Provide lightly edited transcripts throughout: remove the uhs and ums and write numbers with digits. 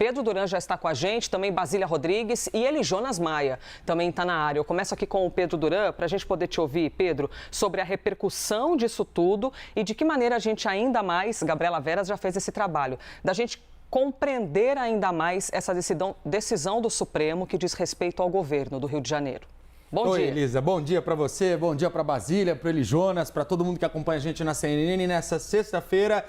Pedro Duran já está com a gente, também Basília Rodrigues e ele, Jonas Maia, também está na área. Eu começo aqui com o Pedro Duran, para a gente poder te ouvir, Pedro, sobre a repercussão disso tudo e de que maneira a gente ainda mais, Gabriela Veras já fez esse trabalho, da gente compreender ainda mais essa decisão do Supremo que diz respeito ao governo do Rio de Janeiro. Bom dia. Oi, Elisa. Bom dia para você, bom dia para Basília, para ele, Jonas, para todo mundo que acompanha a gente na CNN nessa sexta-feira,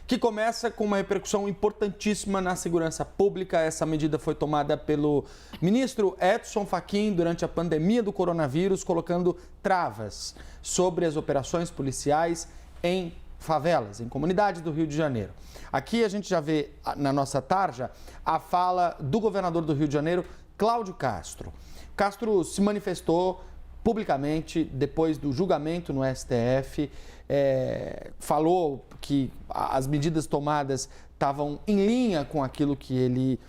que começa com uma repercussão importantíssima na segurança pública. Essa medida foi tomada pelo ministro Edson Fachin durante a pandemia do coronavírus, colocando travas sobre as operações policiais em favelas, em comunidades do Rio de Janeiro. Aqui a gente já vê na nossa tarja a fala do governador do Rio de Janeiro, Cláudio Castro. Castro se manifestou publicamente depois do julgamento no STF, falou que as medidas tomadas estavam em linha com aquilo que ele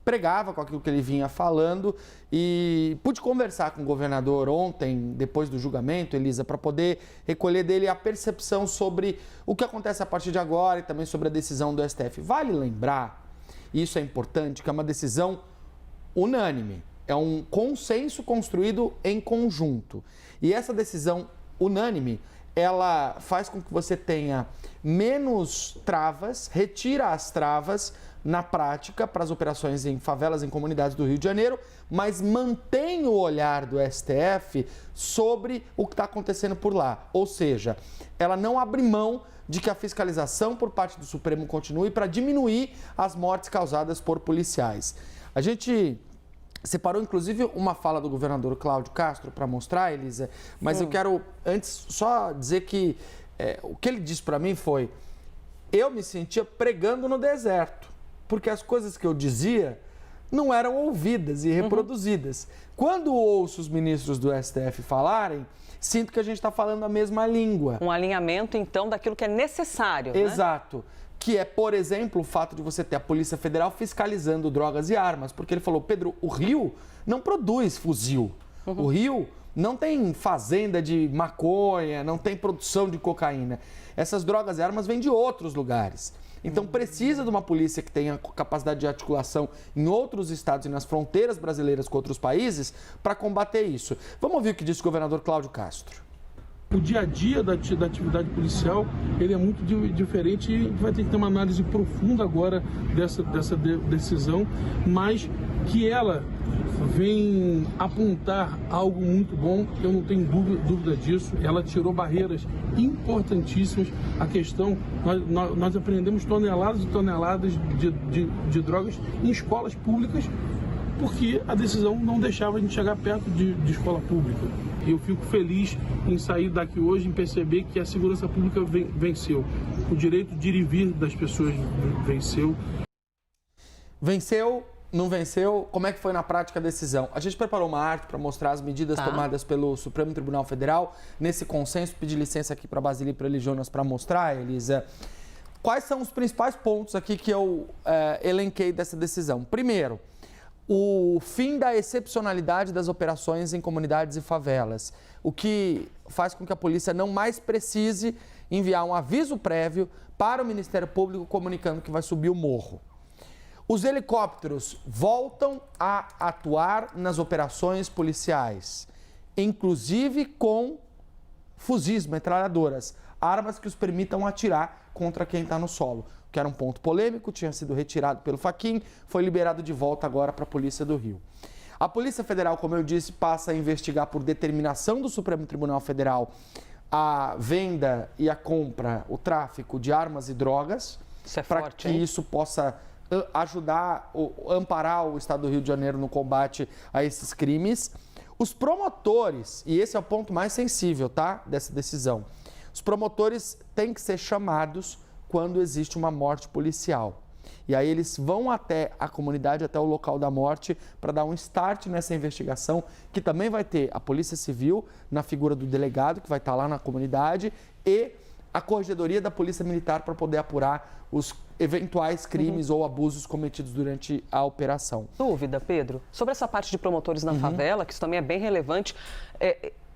pregava, com aquilo que ele vinha falando, e pude conversar com o governador ontem, depois do julgamento, Elisa, para poder recolher dele a percepção sobre o que acontece a partir de agora e também sobre a decisão do STF. Vale lembrar, e isso é importante, que é uma decisão unânime. É um consenso construído em conjunto. E essa decisão unânime, ela faz com que você tenha menos travas, retira as travas na prática para as operações em favelas, em comunidades do Rio de Janeiro, mas mantém o olhar do STF sobre o que está acontecendo por lá. Ou seja, ela não abre mão de que a fiscalização por parte do Supremo continue para diminuir as mortes causadas por policiais. A gente separou, inclusive, uma fala do governador Cláudio Castro para mostrar, Elisa, mas eu quero, antes, só dizer que o que ele disse para mim foi: eu me sentia pregando no deserto, porque as coisas que eu dizia não eram ouvidas e reproduzidas. Quando ouço os ministros do STF falarem, sinto que a gente está falando a mesma língua. Um alinhamento, então, daquilo que é necessário, né? Exato. Que é, por exemplo, o fato de você ter a Polícia Federal fiscalizando drogas e armas. Porque ele falou: Pedro, o Rio não produz fuzil. O Rio não tem fazenda de maconha, não tem produção de cocaína. Essas drogas e armas vêm de outros lugares. Então precisa de uma polícia que tenha capacidade de articulação em outros estados e nas fronteiras brasileiras com outros países para combater isso. Vamos ouvir o que disse o governador Cláudio Castro. O dia a dia da atividade policial, ele é muito diferente e a gente vai ter que ter uma análise profunda agora dessa decisão, mas que ela vem apontar algo muito bom, eu não tenho dúvida disso. Ela tirou barreiras importantíssimas. A questão, nós apreendemos toneladas e toneladas de drogas em escolas públicas, porque a decisão não deixava a gente chegar perto de escola pública. Eu fico feliz em sair daqui hoje, em perceber que a segurança pública venceu. O direito de ir e vir das pessoas venceu. Venceu, não venceu? Como é que foi na prática a decisão? A gente preparou uma arte para mostrar as medidas tomadas pelo Supremo Tribunal Federal. Nesse consenso, pedi licença aqui para a Basília e para ele, Jonas, para mostrar, Elisa. Quais são os principais pontos aqui que eu elenquei dessa decisão? Primeiro, o fim da excepcionalidade das operações em comunidades e favelas, o que faz com que a polícia não mais precise enviar um aviso prévio para o Ministério Público comunicando que vai subir o morro. Os helicópteros voltam a atuar nas operações policiais, inclusive com fuzis, metralhadoras, armas que os permitam atirar contra quem está no solo, que era um ponto polêmico, tinha sido retirado pelo Fachin, foi liberado de volta agora para a Polícia do Rio. A Polícia Federal, como eu disse, passa a investigar por determinação do Supremo Tribunal Federal a venda e a compra, o tráfico de armas e drogas, para que isso possa ajudar, amparar o Estado do Rio de Janeiro no combate a esses crimes. Os promotores, e esse é o ponto mais sensível, tá, dessa decisão, os promotores têm que ser chamados quando existe uma morte policial. E aí eles vão até a comunidade, até o local da morte, para dar um start nessa investigação, que também vai ter a Polícia Civil, na figura do delegado, que vai estar lá na comunidade, e a Corregedoria da Polícia Militar para poder apurar os eventuais crimes ou abusos cometidos durante a operação. Dúvida, Pedro, sobre essa parte de promotores na favela, que isso também é bem relevante.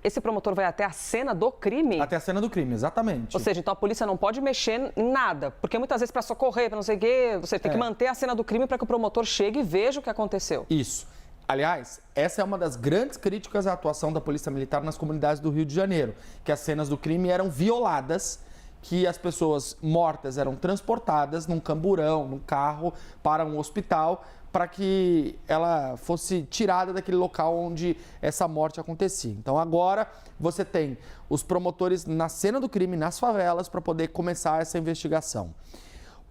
esse promotor vai até a cena do crime? Até a cena do crime, exatamente. Ou seja, então a polícia não pode mexer em nada, porque muitas vezes para socorrer, para não sei o quê, você tem que manter a cena do crime para que o promotor chegue e veja o que aconteceu. Isso. Aliás, essa é uma das grandes críticas à atuação da Polícia Militar nas comunidades do Rio de Janeiro, que as cenas do crime eram violadas, que as pessoas mortas eram transportadas num camburão, num carro, para um hospital, para que ela fosse tirada daquele local onde essa morte acontecia. Então agora você tem os promotores na cena do crime, nas favelas, para poder começar essa investigação.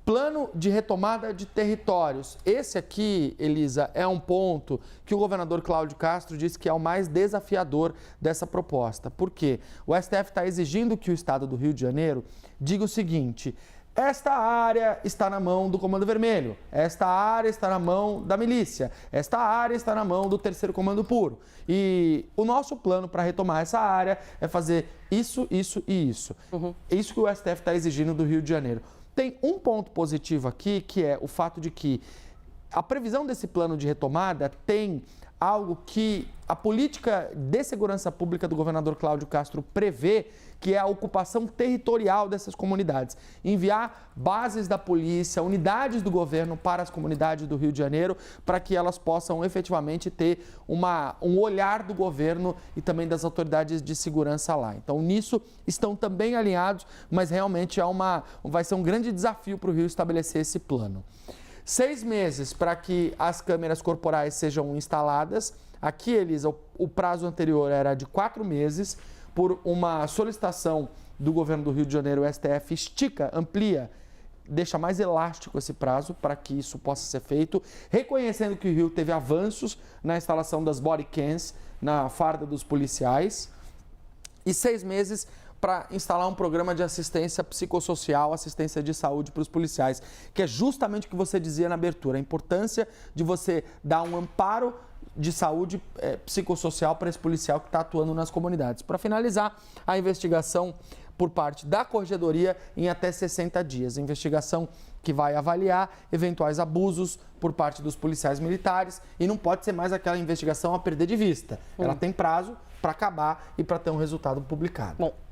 Plano de retomada de territórios. Esse aqui, Elisa, é um ponto que o governador Cláudio Castro disse que é o mais desafiador dessa proposta. Por quê? O STF está exigindo que o Estado do Rio de Janeiro diga o seguinte: esta área está na mão do Comando Vermelho, esta área está na mão da milícia, esta área está na mão do Terceiro Comando Puro. E o nosso plano para retomar essa área é fazer isso, isso e isso. É isso que o STF está exigindo do Rio de Janeiro. Tem um ponto positivo aqui, que é o fato de que a previsão desse plano de retomada tem algo que a política de segurança pública do governador Cláudio Castro prevê, que é a ocupação territorial dessas comunidades. Enviar bases da polícia, unidades do governo para as comunidades do Rio de Janeiro, para que elas possam efetivamente ter um olhar do governo e também das autoridades de segurança lá. Então, nisso estão também alinhados, mas realmente vai ser um grande desafio para o Rio estabelecer esse plano. 6 meses para que as câmeras corporais sejam instaladas. Aqui, Elisa, o prazo anterior era de 4 meses. Por uma solicitação do governo do Rio de Janeiro, o STF estica, amplia, deixa mais elástico esse prazo para que isso possa ser feito, reconhecendo que o Rio teve avanços na instalação das body cams na farda dos policiais. E 6 meses para instalar um programa de assistência psicossocial, assistência de saúde para os policiais, que é justamente o que você dizia na abertura, a importância de você dar um amparo de saúde psicossocial para esse policial que está atuando nas comunidades. Para finalizar, a investigação por parte da Corregedoria em até 60 dias. A investigação que vai avaliar eventuais abusos por parte dos policiais militares e não pode ser mais aquela investigação a perder de vista. Ela tem prazo para acabar e para ter um resultado publicado. Bom,